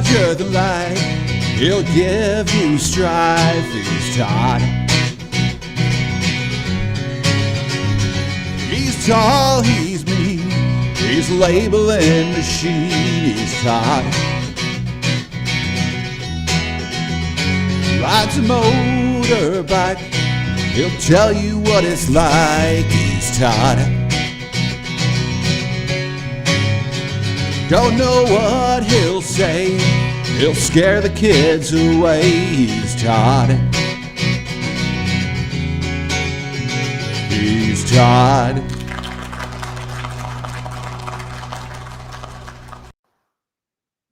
larger than life. He'll give you strife. He's Todd. He's tall, he's mean, he's labeling machine. He's Todd. Rides a motorbike, he'll tell you what it's like. He's Todd. Don't know what he'll say, he'll scare the kids away. He's Todd. He's Todd.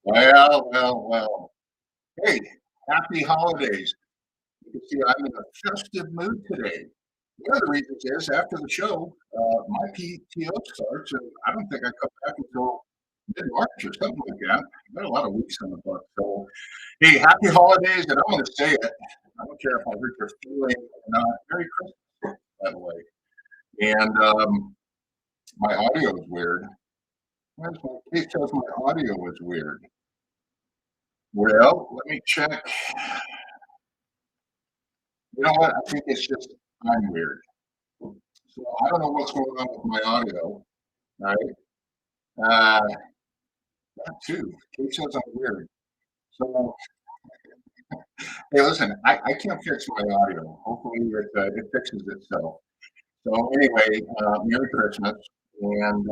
Well. Hey, happy holidays. You can see I'm in a festive mood today. One of the reasons is after the show, my PTO starts, and I don't think I come back until mid-March or something like that. I've got a lot of weeks on the book. So, hey, happy holidays, and I'm going to say it. I don't care if I hurt your feeling or not. Merry Christmas, by the way. And my audio is weird. Kate says my audio is weird. Well, let me check. You know what? I think it's just I'm weird. So I don't know what's going on with my audio. Right? That too. Kate says I'm weird. So hey, listen, I can't fix my audio. Hopefully it fixes itself. So anyway, Merry Christmas and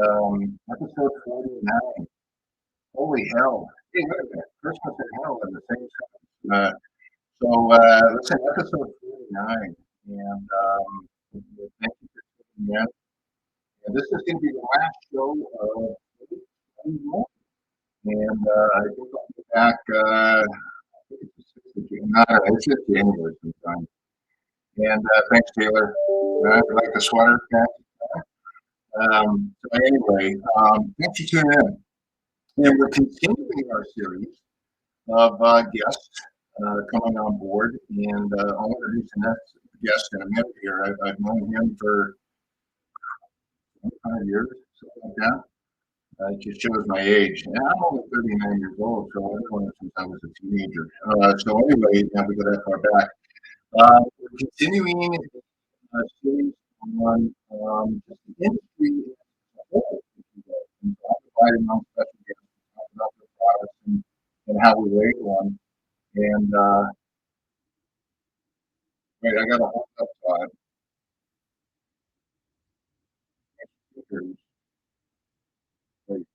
episode 49. Holy hell. Hey, wait a minute. Christmas and hell in the same sentence. Listen, episode 49. And thank you for tuning in. And this is going to be the last show of 2021. And I think I'll be back, I think it's the 6th of January. No, it's just January sometime. And thanks, Taylor. I like the sweater. So anyway, thanks for tuning in. And we're continuing our series of guests coming on board. And I'll introduce the next guest in a minute here. I've known him for 25 years, something like that. It just shows my age. And I'm only 39 years old, so I've known him since I was a teenager. So anyway, now we go that far back. We're continuing a series on just the industry as a whole. And I'll provide among special guests to talk about the products and how we rate one. And wait, I got to hold up, Todd. Wait.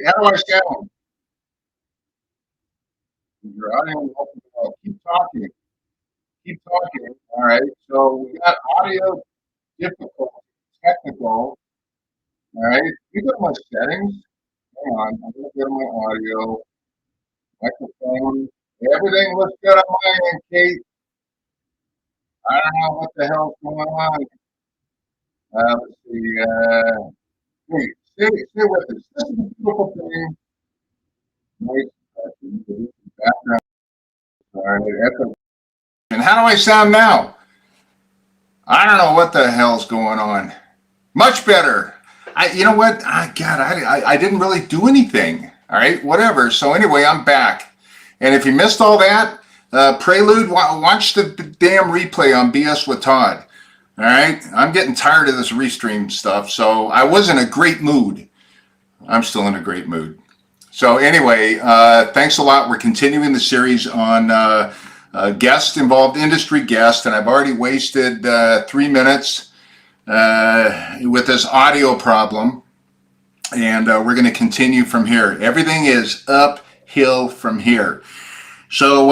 How do I sound? Your audio. Keep talking. Keep talking. All right. So we got audio difficult, technical. All right. We got my settings. Hang on. I'm going to go to my audio, microphone. Everything looks good on my end, Kate. I don't know what the hell's going on. Let's see. Wait, stay with us. This is a beautiful thing. Nice background. All right. And how do I sound now? I don't know what the hell's going on. Much better. You know what? God, I didn't really do anything. All right, whatever. So anyway, I'm back. And if you missed all that, Prelude, watch the damn replay on BS with Todd. All right, I'm getting tired of this restream stuff. So I was in a great mood. I'm still in a great mood. So anyway, thanks a lot. We're continuing the series on guest involved, industry guest, and I've already wasted 3 minutes with this audio problem, and we're going to continue from here. Everything is uphill from here. So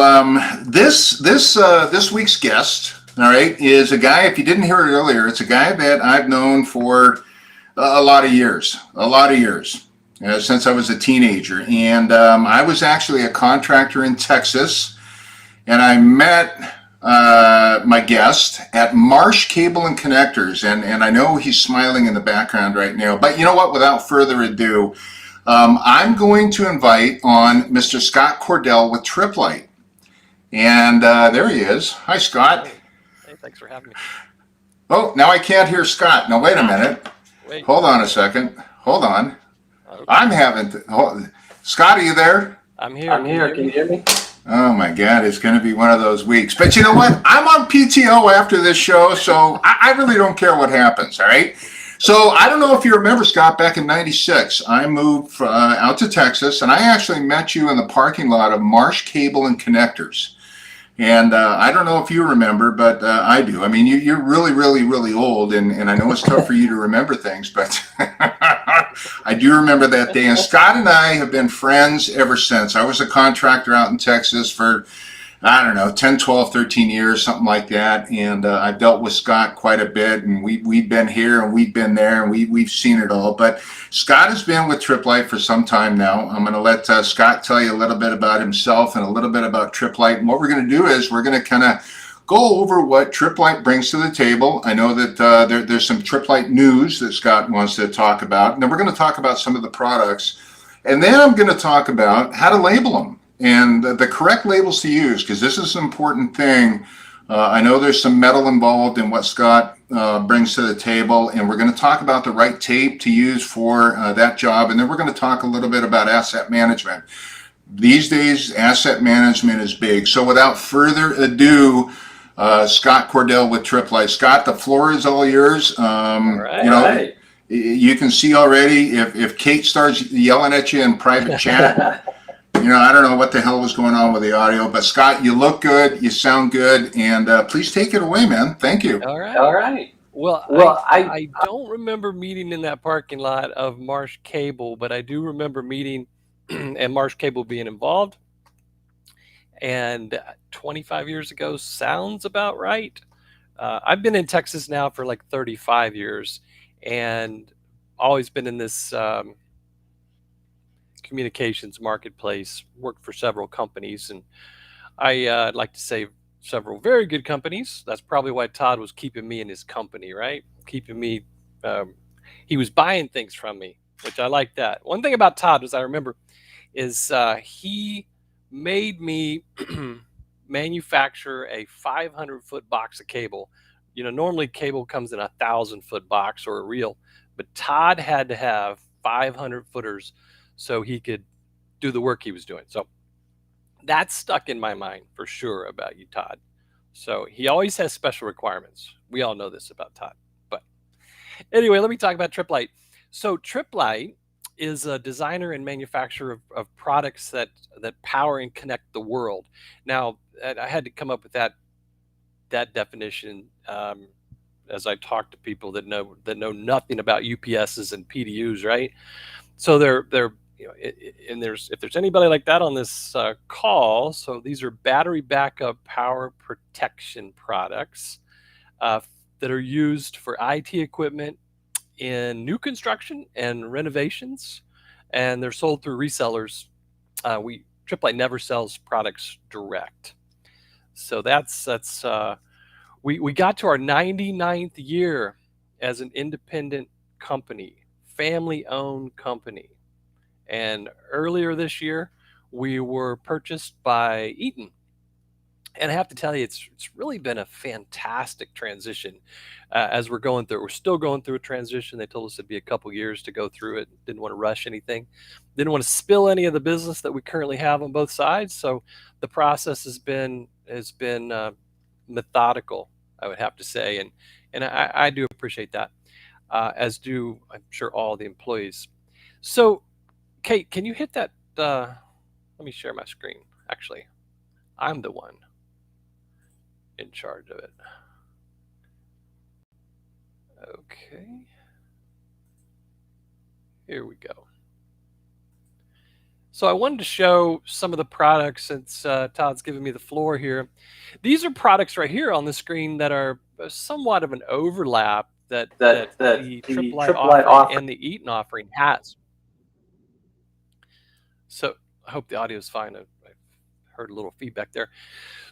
this week's guest, all right, is a guy. If you didn't hear it earlier, it's a guy that I've known for a lot of years, since I was a teenager, and I was actually a contractor in Texas. And I met my guest at Marsh Cable and Connectors, and I know he's smiling in the background right now. But you know what? Without further ado, I'm going to invite on Mr. Scott Cordell with Tripp Lite. And there he is. Hi, Scott. Hey, thanks for having me. Oh, now I can't hear Scott. Now, wait a minute. Wait. Hold on a second. Hold on. Okay. I'm having. Scott, are you there? I'm here. I'm Can you here. hear Can you me? hear me? Oh my God, it's going to be one of those weeks. But you know what? I'm on PTO after this show, so I really don't care what happens. All right. So I don't know if you remember, Scott, back in '96, I moved out to Texas, and I actually met you in the parking lot of Marsh Cable and Connectors. And I don't know if you remember, but I do. I mean, you're really, really, really old, and I know it's tough for you to remember things, but I do remember that day. And Scott and I have been friends ever since. I was a contractor out in Texas for, I don't know, 10, 12, 13 years, something like that. And I've dealt with Scott quite a bit, and we've been here and we've been there, and we've seen it all. But Scott has been with Tripp Lite for some time now. I'm going to let Scott tell you a little bit about himself and a little bit about Tripp Lite. And what we're going to do is we're going to kind of go over what Tripp Lite brings to the table. I know that there's some Tripp Lite news that Scott wants to talk about. And then we're going to talk about some of the products. And then I'm going to talk about how to label them and the correct labels to use, because this is an important thing. I know there's some metal involved in what Scott brings to the table, and we're going to talk about the right tape to use for that job. And then we're going to talk a little bit about asset management. These days, asset management is big. So without further ado, Scott Cordell with Tripp Lite. Scott, the floor is all yours. All right. You know, you can see already if Kate starts yelling at you in private chat, you know, I don't know what the hell was going on with the audio, but Scott, you look good, you sound good, and please take it away, man. Thank you. All right. All right. Well, Well, I don't remember meeting in that parking lot of Marsh Cable, but I do remember meeting and Marsh Cable being involved. And 25 years ago sounds about right. I've been in Texas now for like 35 years and always been in this communications marketplace, worked for several companies, and I'd like to say several very good companies. That's probably why Todd was keeping me in his company, right? Keeping me, he was buying things from me, which I like that. One thing about Todd, as I remember, is he made me manufacture a 500-foot box of cable. You know, normally cable comes in a 1,000-foot box or a reel, but Todd had to have 500 footers so he could do the work he was doing. So that's stuck in my mind for sure about you, Todd. So he always has special requirements. We all know this about Todd. But anyway, let me talk about Tripp Lite. So Tripp Lite is a designer and manufacturer of products that power and connect the world. Now, I had to come up with that definition as I talk to people that know nothing about UPSs and PDUs, right? So they're you know, and if there's anybody like that on this call, so these are battery backup power protection products that are used for IT equipment in new construction and renovations, and they're sold through resellers. Tripp Lite never sells products direct. So we got to our 99th year as an independent company, family-owned company. And earlier this year, we were purchased by Eaton. And I have to tell you, it's really been a fantastic transition as we're going through. We're still going through a transition. They told us it'd be a couple years to go through it. Didn't want to rush anything. Didn't want to spill any of the business that we currently have on both sides. So the process has been methodical, I would have to say, and I do appreciate that, as do I'm sure all the employees. So, Kate, can you hit that? Let me share my screen. Actually, I'm the one in charge of it. Okay. Here we go. So I wanted to show some of the products since Todd's giving me the floor here. These are products right here on the screen that are somewhat of an overlap that the Tripp Lite offering and the Eaton offering has. So I hope the audio is fine. I heard a little feedback there.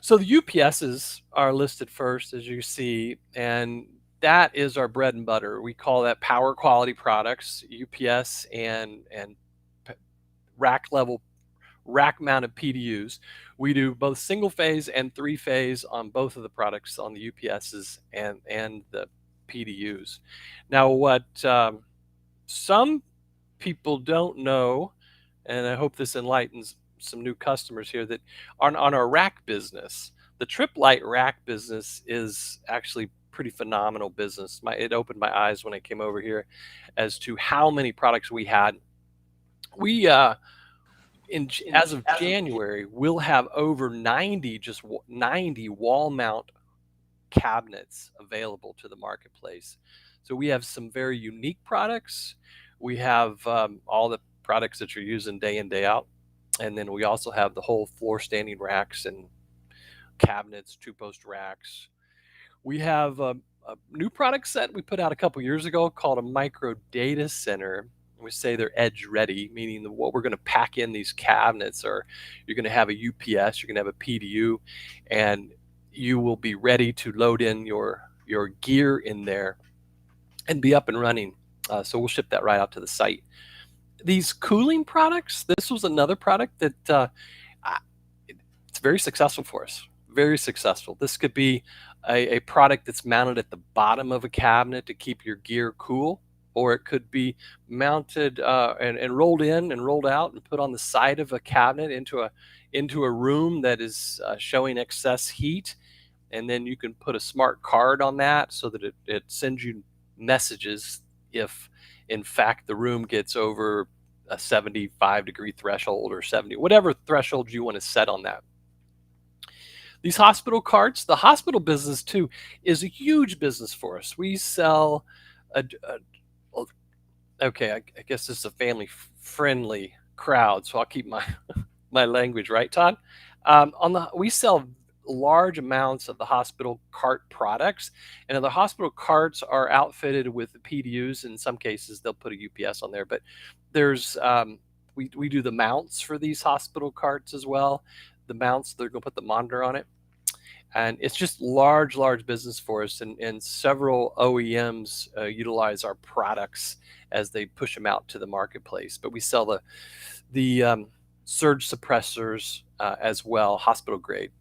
So the UPSs are listed first, as you see, and that is our bread and butter. We call that power quality products, UPS and rack level, rack mounted PDUs. We do both single phase and 3-phase on both of the products on the UPSs and the PDUs. Now, what some people don't know, and I hope this enlightens some new customers here, that on our rack business, the Tripp Lite rack business is actually pretty phenomenal business. It opened my eyes when I came over here as to how many products we had. We as of January, we'll have over 90 90 wall mount cabinets available to the marketplace. So we have some very unique products. We have all the products that you're using day in, day out. And then we also have the whole floor standing racks and cabinets, two post racks. We have a new product set we put out a couple years ago called a micro data center. We say they're edge ready, meaning that what we're going to pack in these cabinets are, you're going to have a UPS, you're going to have a PDU, and you will be ready to load in your gear in there and be up and running. So we'll ship that right out to the site. These cooling products, this was another product that it's very successful for us. Very successful. This could be a product that's mounted at the bottom of a cabinet to keep your gear cool, or it could be mounted and rolled in and rolled out and put on the side of a cabinet into a room that is showing excess heat. And then you can put a smart card on that so that it sends you messages if in fact the room gets over a 75-degree threshold, or 70, whatever threshold you want to set on that. These hospital carts, the hospital business too, is a huge business for us. We sell okay, I guess this is a family friendly crowd, so I'll keep my my language right, Todd. We sell large amounts of the hospital cart products, and the hospital carts are outfitted with the PDUs. In some cases, they'll put a UPS on there, but there's we do the mounts for these hospital carts as well. The mounts, they're going to put the monitor on it, and it's just large business for us. And several OEMs utilize our products as they push them out to the marketplace. But we sell the surge suppressors as well, hospital grade.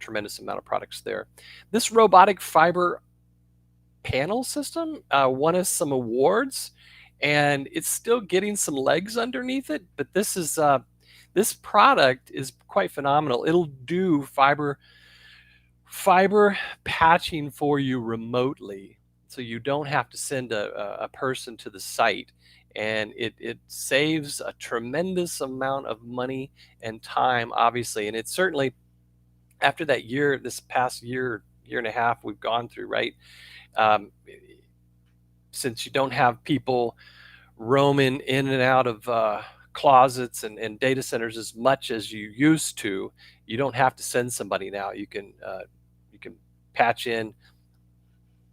Tremendous amount of products there. This robotic fiber panel system won us some awards, and it's still getting some legs underneath it. But this product is quite phenomenal. It'll do fiber patching for you remotely, so you don't have to send a person to the site, and it saves a tremendous amount of money and time, obviously. And it's certainly, after that this past year and a half we've gone through, right? Since you don't have people roaming in and out of closets and data centers as much as you used to, you don't have to send somebody now. You can patch in,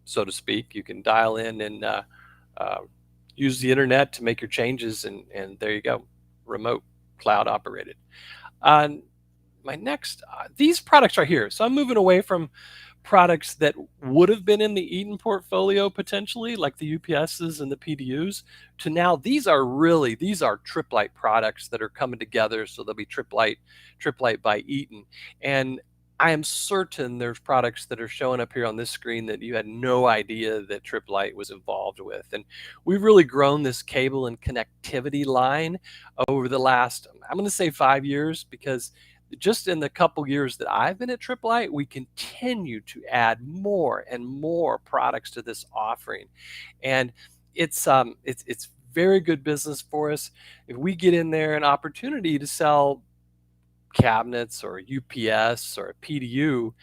so to speak. You can dial in and use the internet to make your changes, and there you go, remote, cloud operated. My next, these products are here. So I'm moving away from products that would have been in the Eaton portfolio potentially, like the UPSs and the PDUs, to now these are Tripp Lite products that are coming together. So they'll be Tripp Lite by Eaton. And I am certain there's products that are showing up here on this screen that you had no idea that Tripp Lite was involved with. And we've really grown this cable and connectivity line over the last, I'm going to say 5 years, because just in the couple years that I've been at Tripp Lite, we continue to add more and more products to this offering. And it's very good business for us. If we get in there an opportunity to sell cabinets or UPS or a PDU,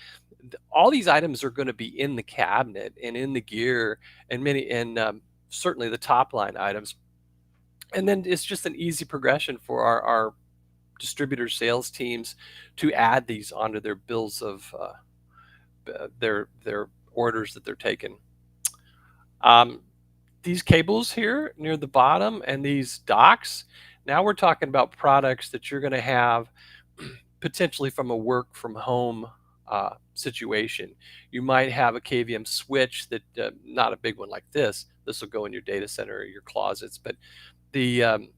all these items are going to be in the cabinet and in the gear, and certainly the top line items. And then it's just an easy progression for our distributor sales teams to add these onto their bills of their orders that they're taking. These cables here near the bottom and these docks, now we're talking about products that you're going to have potentially from a work from home situation. You might have a KVM switch that, not a big one like this will go in your data center or your closets, but the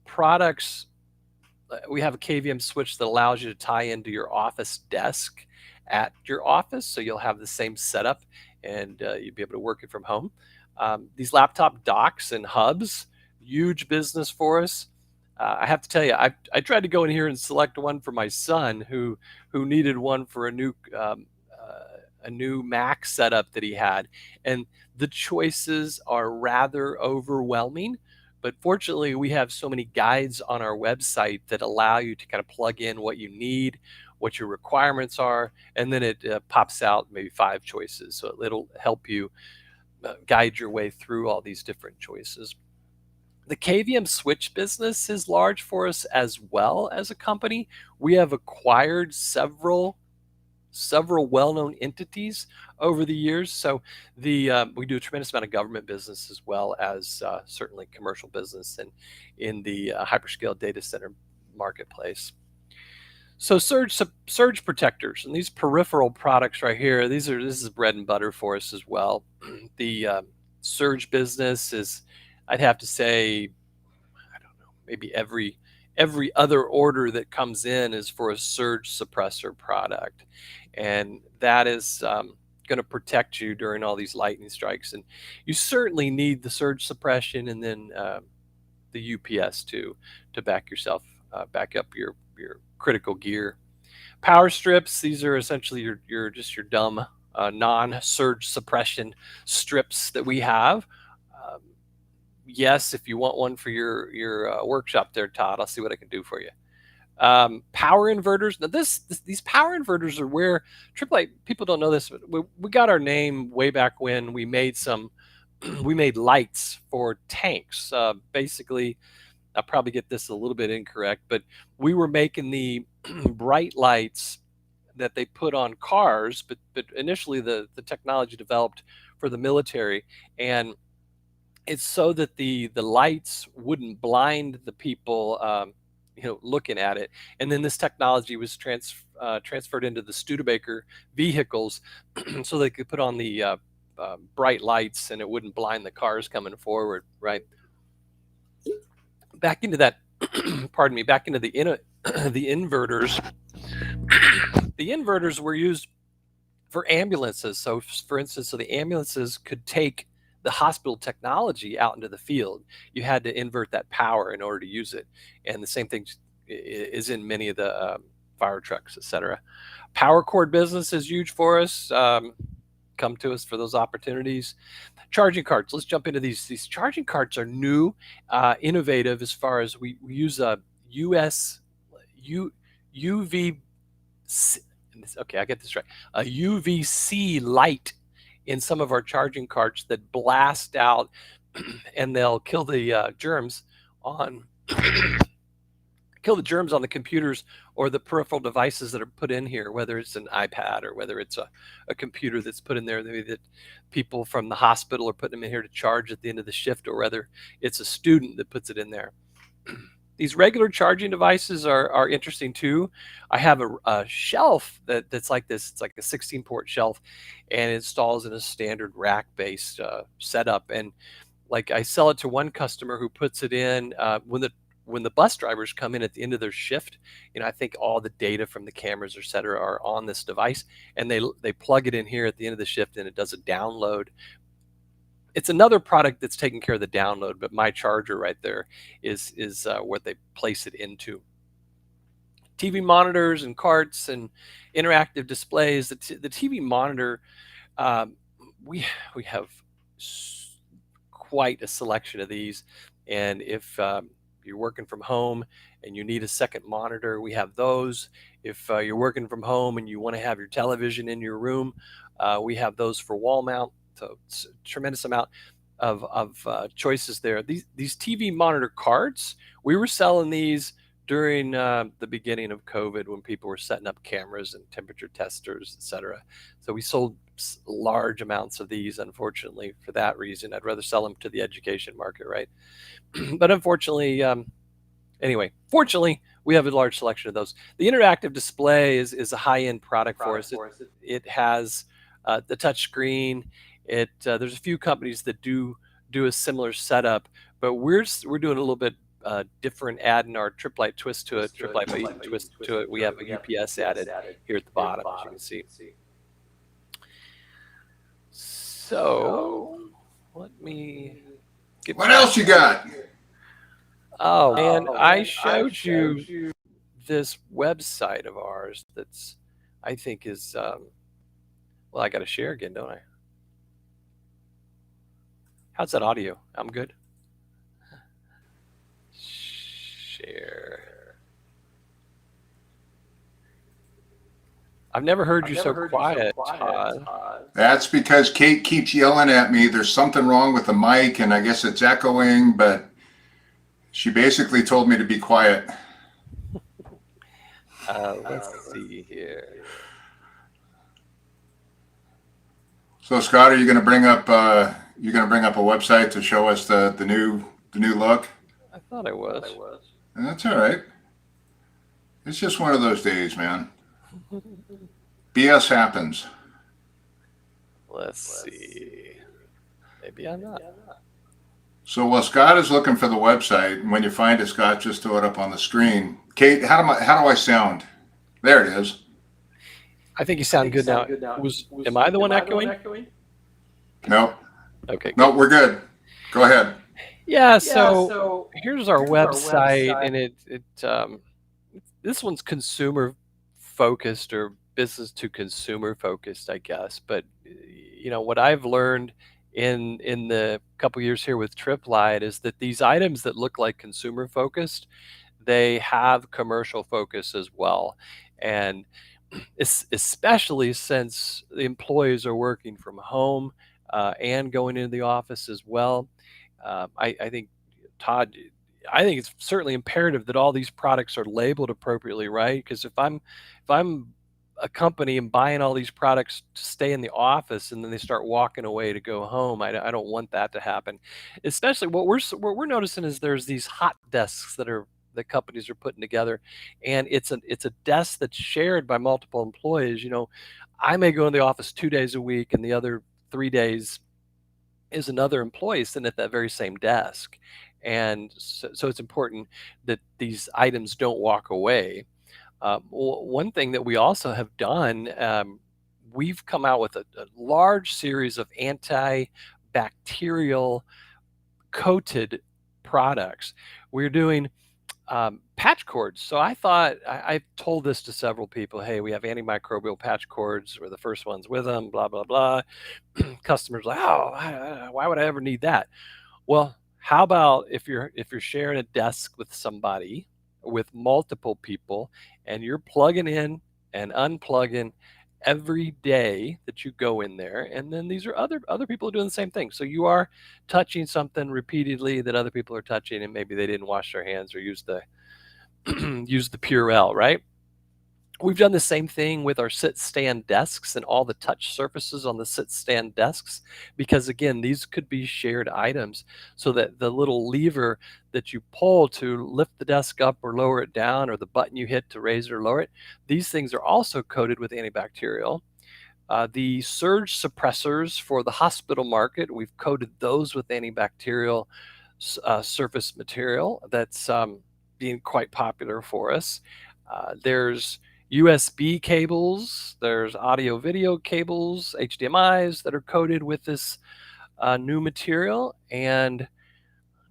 products, we have a KVM switch that allows you to tie into your office desk at your office, so you'll have the same setup and you'll be able to work it from home. These laptop docks and hubs, huge business for us. I have to tell you, I tried to go in here and select one for my son who needed one for a new Mac setup that he had, and the choices are rather overwhelming. But fortunately, we have so many guides on our website that allow you to kind of plug in what you need, what your requirements are, and then it pops out maybe 5 choices. So it'll help you guide your way through all these different choices. The KVM switch business is large for us as well as a company. We have acquired several well-known entities over the years. So we do a tremendous amount of government business as well as certainly commercial business and in the hyperscale data center marketplace. So surge protectors and these peripheral products right here, this is bread and butter for us as well. The surge business is, I'd have to say, I don't know, maybe every other order that comes in is for a surge suppressor product, and that is going to protect you during all these lightning strikes. And you certainly need the surge suppression and then the UPS to back up your critical gear. Power strips, these are essentially your dumb non-surge suppression strips that we have. Yes, if you want one for your workshop there, Todd, I'll see what I can do for you. Power inverters. Now these power inverters are where Tripp Lite, people don't know this, but we got our name way back when we made we made lights for tanks. Basically, I'll probably get this a little bit incorrect, but we were making the bright lights that they put on cars, but initially the technology developed for the military, and it's so that the lights wouldn't blind the people looking at it. And then this technology was transferred into the Studebaker vehicles so they could put on the bright lights and it wouldn't blind the cars coming forward, right? Back into that, pardon me, back into the inverters. The inverters were used for ambulances. So for instance, the ambulances could take the hospital technology out into the field. You had to invert that power in order to use it. And the same thing is in many of the fire trucks, etc. Power cord business is huge for us. Come to us for those opportunities. Charging carts. Let's jump into these. These charging carts are new, innovative as far as we use a UV. Okay, I get this right. A UVC light in some of our charging carts that blast out, and they'll kill the germs on the computers or the peripheral devices that are put in here, whether it's an iPad or whether it's a computer that's put in there that people from the hospital are putting them in here to charge at the end of the shift, or whether it's a student that puts it in there. These regular charging devices are interesting too. I have a shelf that's like this. It's like a 16-port shelf, and it installs in a standard rack-based setup. And like I sell it to one customer who puts it in when the bus drivers come in at the end of their shift. I think all the data from the cameras, et cetera, are on this device, and they plug it in here at the end of the shift, and it does a download. It's another product that's taking care of the download, but my charger right there is what they place it into. TV monitors and carts and interactive displays. The TV monitor, we have quite a selection of these, and if you're working from home and you need a second monitor, we have those. If you're working from home and you want to have your television in your room, we have those for wall mount. So it's a tremendous amount of choices there. These TV monitor carts, we were selling these during the beginning of COVID when people were setting up cameras and temperature testers, etc. So we sold large amounts of these, unfortunately, for that reason. I'd rather sell them to the education market, right? But unfortunately, fortunately, we have a large selection of those. The interactive display is a high-end product for us. It has the touch screen. There's a few companies that do a similar setup, but we're doing a little bit different, adding our Tripp Lite twist to it. Tripp Lite twist to it. We have a UPS added here at the bottom, as you can see. So let me get. What else you got? Oh man, I showed you this website of ours that's, I think is, well, I got to share again, don't I? How's that audio? I'm good. Share. I've never heard you so quiet, Todd. That's because Kate keeps yelling at me. There's something wrong with the mic, and I guess it's echoing, but she basically told me to be quiet. Let's see here. So Scott, are you going to bring up a website to show us the new look? I thought I was. And that's all right. It's just one of those days, man. BS happens. Let's see. Maybe I'm not. So while Scott is looking for the website, when you find it, Scott, just throw it up on the screen. Kate, how do I sound? There it is. I think you sound good now. Am I the one echoing? Nope. Okay. Nope, we're good. Go ahead. Yeah, so here's our website, and this one's consumer focused or business to consumer focused, I guess. But what I've learned in the couple years here with Tripp Lite is that these items that look like consumer focused, they have commercial focus as well. And especially since the employees are working from home and going into the office as well. I think, Todd, I think it's certainly imperative that all these products are labeled appropriately, right? Because if I'm a company and buying all these products to stay in the office and then they start walking away to go home, I don't want that to happen. Especially what we're noticing is there's these hot desks that companies are putting together, and it's a desk that's shared by multiple employees. I may go in the office 2 days a week, and the other 3 days is another employee sitting at that very same desk. And so it's important that these items don't walk away. One thing that we also have done, we've come out with a large series of antibacterial coated products. We're doing patch cords. So I thought, I've told this to several people, hey, we have antimicrobial patch cords. We're the first ones with them, blah, blah, blah. Customers like, oh, why would I ever need that? Well, how about if you're sharing a desk with somebody, with multiple people, and you're plugging in and unplugging every day that you go in there, and then these are other people doing the same thing. So you are touching something repeatedly that other people are touching, and maybe they didn't wash their hands or use the use the Purell, right? We've done the same thing with our sit-stand desks and all the touch surfaces on the sit-stand desks, because again, these could be shared items, so that the little lever that you pull to lift the desk up or lower it down, or the button you hit to raise or lower it, these things are also coated with antibacterial. The surge suppressors for the hospital market, we've coated those with antibacterial surface material. That's being quite popular for us. There's USB cables, there's audio video cables, HDMIs that are coated with this new material. And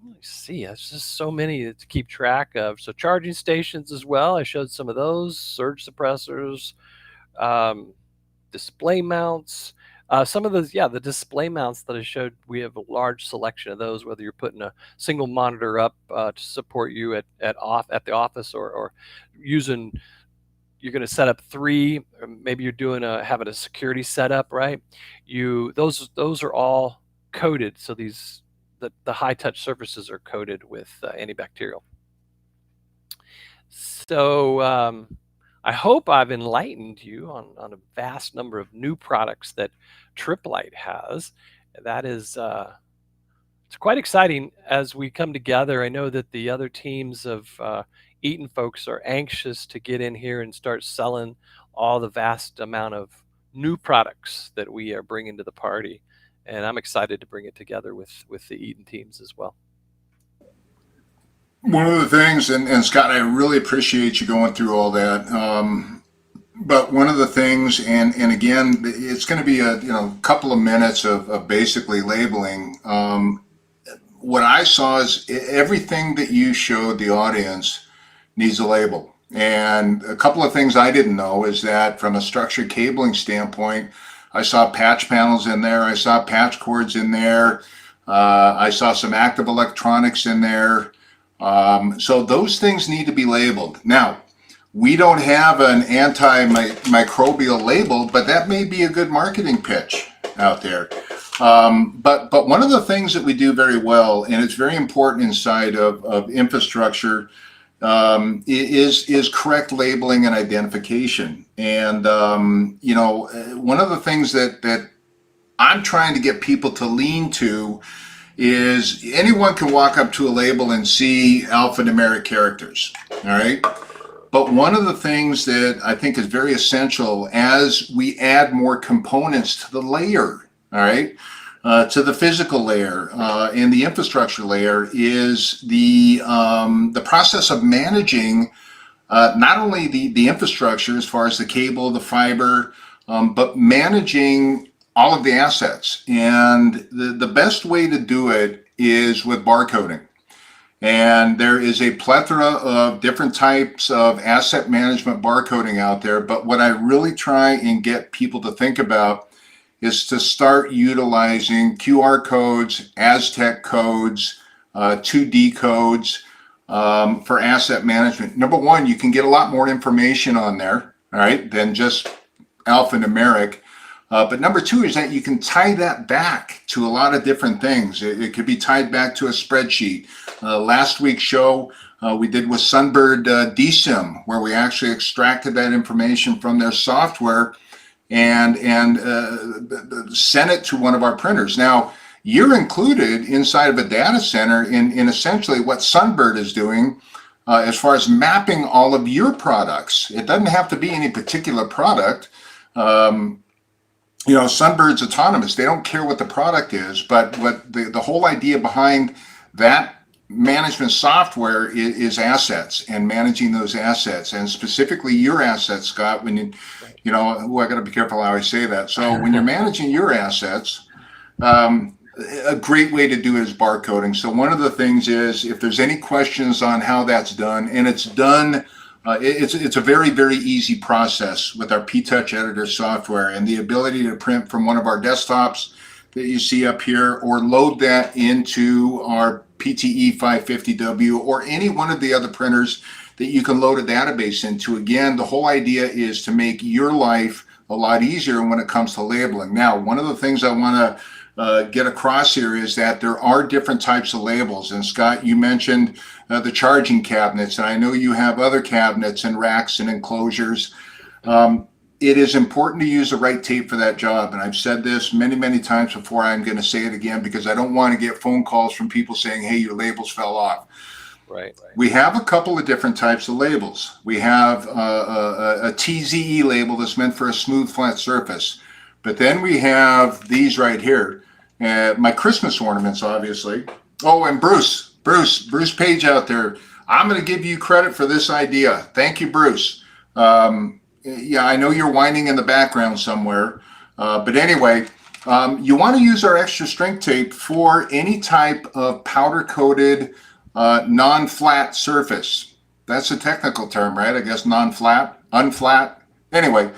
let me see, it's just so many to keep track of. So charging stations as well, I showed some of those, surge suppressors, display mounts. Some of those, the display mounts that I showed, we have a large selection of those, whether you're putting a single monitor up to support you at the office, or using, you're going to set up 3, or maybe you're having a security setup, right? Those are all coated. So the high touch surfaces are coated with antibacterial. So I hope I've enlightened you on a vast number of new products that Tripp Lite has. That is, it's quite exciting as we come together. I know that the other teams of Eaton folks are anxious to get in here and start selling all the vast amount of new products that we are bringing to the party. And I'm excited to bring it together with the Eaton teams as well. One of the things, and Scott, I really appreciate you going through all that. But one of the things, and again, it's going to be a couple of minutes of basically labeling. what I saw is everything that you showed the audience needs a label. And a couple of things I didn't know is that from a structured cabling standpoint, I saw patch panels in there, I saw patch cords in there, I saw some active electronics in there. So those things need to be labeled. Now, we don't have an antimicrobial label, but that may be a good marketing pitch out there. But one of the things that we do very well, and it's very important inside of infrastructure, is correct labeling and identification. And one of the things that I'm trying to get people to lean to is anyone can walk up to a label and see alphanumeric characters, all right? But one of the things that I think is very essential as we add more components to the layer, all right, to the physical layer and the infrastructure layer is the process of managing not only the infrastructure as far as the cable, the fiber, but managing all of the assets. And the best way to do it is with barcoding. And there is a plethora of different types of asset management barcoding out there. But what I really try and get people to think about is to start utilizing QR codes, Aztec codes, 2D codes for asset management. Number one, you can get a lot more information on there, all right, than just alphanumeric. But number two is that you can tie that back to a lot of different things. It could be tied back to a spreadsheet. Last week's show we did with Sunbird DSIM, where we actually extracted that information from their software and sent it to one of our printers. Now, you're included inside of a data center in essentially what Sunbird is doing as far as mapping all of your products. It doesn't have to be any particular product. Sunbird's autonomous. They don't care what the product is, but what the whole idea behind that management software is assets and managing those assets, and specifically your assets, Scott. When I got to be careful how I say that. So when you're managing your assets, a great way to do it is barcoding. So one of the things is if there's any questions on how that's done, and it's done. It's a very, very easy process with our P-Touch editor software and the ability to print from one of our desktops that you see up here, or load that into our PTE 550W or any one of the other printers that you can load a database into. Again, the whole idea is to make your life a lot easier when it comes to labeling. Now, one of the things I want to get across here is that there are different types of labels. And Scott, you mentioned the charging cabinets, and I know you have other cabinets and racks and enclosures. It is important to use the right tape for that job. And I've said this many, many times before. I'm going to say it again because I don't want to get phone calls from people saying, hey, your labels fell off. Right. We have a couple of different types of labels. We have a TZE label that's meant for a smooth, flat surface. But then we have these right here. My Christmas ornaments, obviously. Oh, and Bruce Page out there. I'm going to give you credit for this idea. Thank you, Bruce. Yeah, I know you're whining in the background somewhere. But anyway, you want to use our extra strength tape for any type of powder-coated non-flat surface. That's a technical term, right? I guess non-flat, unflat. Anyway,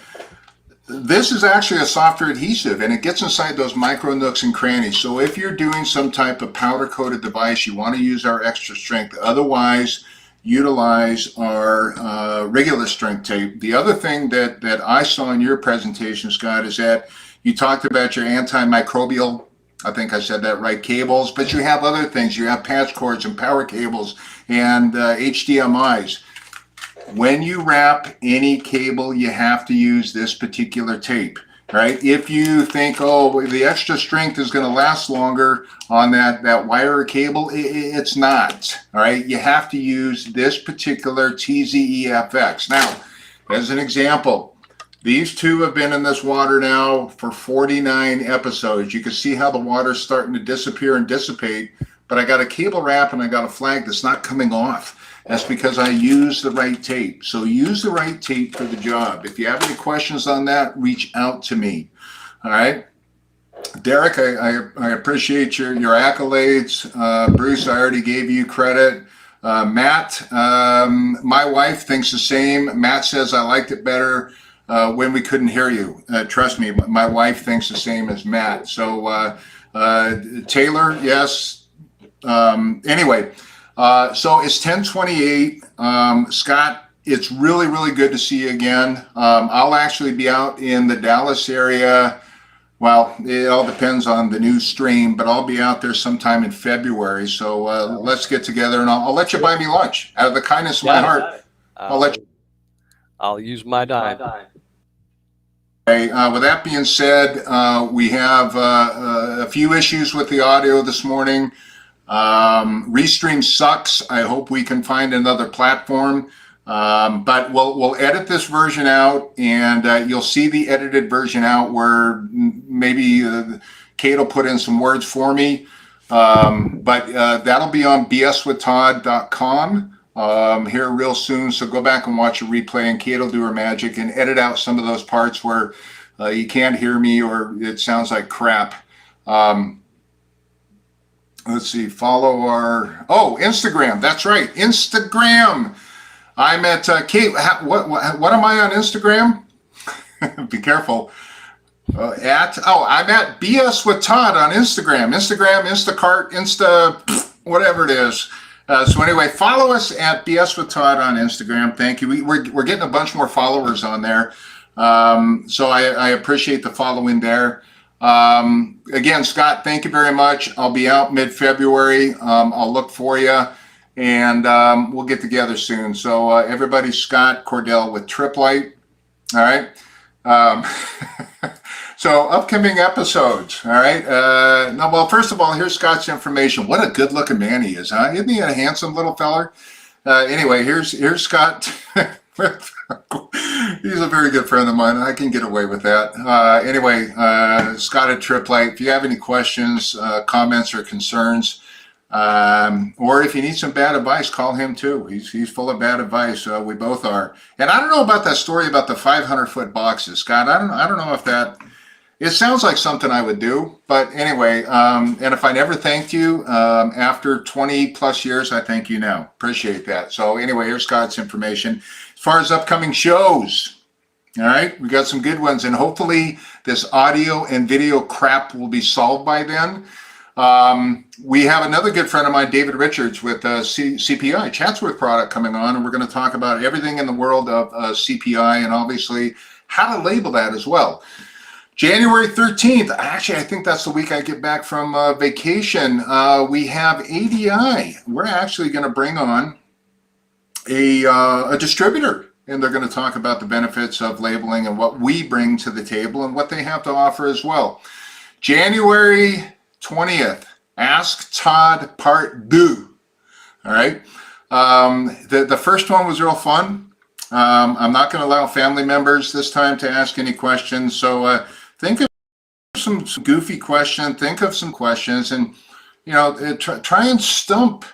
this is actually a softer adhesive, and it gets inside those micro nooks and crannies. So if you're doing some type of powder-coated device, you want to use our extra strength. Otherwise, utilize our regular strength tape. The other thing that I saw in your presentation, Scott, is that you talked about your antimicrobial, I think I said that right, cables, but you have other things. You have patch cords and power cables and HDMIs. When you wrap any cable, you have to use this particular tape, right? If you think, oh, the extra strength is going to last longer on that wire or cable, it's not, all right? You have to use this particular TZEFX. Now, as an example, these two have been in this water now for 49 episodes. You can see how the water's starting to disappear and dissipate, but I got a cable wrap and I got a flag that's not coming off. That's because I use the right tape. So use the right tape for the job. If you have any questions on that, reach out to me. All right. Derek, I appreciate your accolades. Bruce, I already gave you credit. Matt, my wife thinks the same. Matt says I liked it better when we couldn't hear you. Trust me, my wife thinks the same as Matt. So Taylor, yes. Anyway, so it's 10:28. Scott, it's really, really good to see you again. I'll actually be out in the Dallas area. Well, it all depends on the new stream, but I'll be out there sometime in February. So let's get together, and I'll let you buy me lunch out of the kindness of my heart. I'll use my dime. Okay, with that being said, we have a few issues with the audio this morning. Restream sucks. I hope we can find another platform. But we'll edit this version out, and you'll see the edited version out where maybe Kate will put in some words for me. But that'll be on bswithtodd.com here real soon. So go back and watch a replay, and Kate will do her magic and edit out some of those parts where you can't hear me or it sounds like crap. Let's see, follow our, Instagram. That's right, Instagram. I'm at Kate. What am I on Instagram? Be careful. I'm at BS with Todd on Instagram. Instacart, whatever it is. So anyway, follow us at BS with Todd on Instagram. Thank you. We're getting a bunch more followers on there. So I appreciate the following there. Again, Scott, thank you very much. I'll be out mid-February. I'll look for you. And we'll get together soon. So everybody, Scott Cordell with Tripp Lite. All right. So upcoming episodes. All right. Well, first of all, here's Scott's information. What a good looking man he is, huh? Isn't he a handsome little feller? Anyway, here's Scott. He's a very good friend of mine. I can get away with that. Anyway, Scott at Tripp Lite. If you have any questions, comments, or concerns, or if you need some bad advice, call him too. He's full of bad advice. We both are. And I don't know about that story about the 500-foot boxes, Scott. I don't know if that. It sounds like something I would do. But anyway, and if I never thanked you after 20 plus years, I thank you now. Appreciate that. So anyway, here's Scott's information. As far as upcoming shows, all right, we got some good ones, and hopefully this audio and video crap will be solved by then. We have another good friend of mine, David Richards, with CPI, Chatsworth product, coming on, and we're going to talk about everything in the world of CPI and obviously how to label that as well. January 13th, actually, I think that's the week I get back from vacation. We have ADI. We're actually going to bring on a distributor, and they're going to talk about the benefits of labeling and what we bring to the table and what they have to offer as well. January 20th, Ask Todd Part 2. All right. The first one was real fun. I'm not going to allow family members this time to ask any questions. So think of some goofy questions. Think of some questions, and try and stump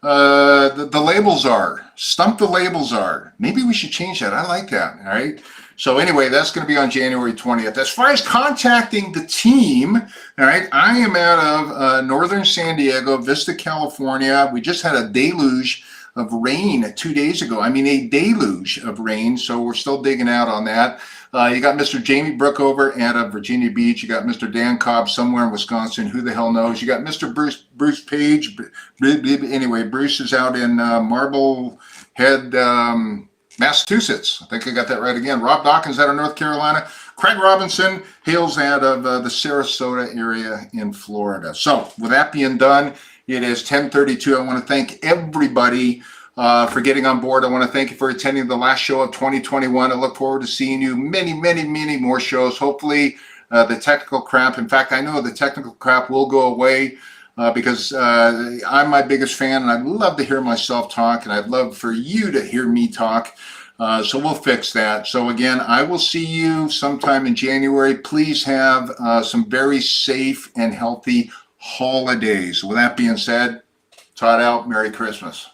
the labels are. Stump the labels are. Maybe we should change that. I like that. All right. So anyway, that's going to be on January 20th. As far as contacting the team, all right, I am out of northern San Diego, Vista, California. We just had a deluge of rain 2 days ago. I mean, a deluge of rain. So we're still digging out on that. You got Mr. Jamie Brookover out of Virginia Beach. You got Mr. Dan Cobb somewhere in Wisconsin. Who the hell knows? You got Mr. Bruce Page. Anyway, Bruce is out in Marblehead, Massachusetts. I think I got that right again. Rob Dawkins out of North Carolina. Craig Robinson hails out of the Sarasota area in Florida. So with that being done, it is 10:32. I want to thank everybody for getting on board. I want to thank you for attending the last show of 2021. I look forward to seeing you many, many, many more shows. Hopefully the technical crap. In fact, I know the technical crap will go away. Because I'm my biggest fan, and I'd love to hear myself talk, and I'd love for you to hear me talk. So we'll fix that. So again, I will see you sometime in January. Please have some very safe and healthy holidays. With that being said, Todd out. Merry Christmas.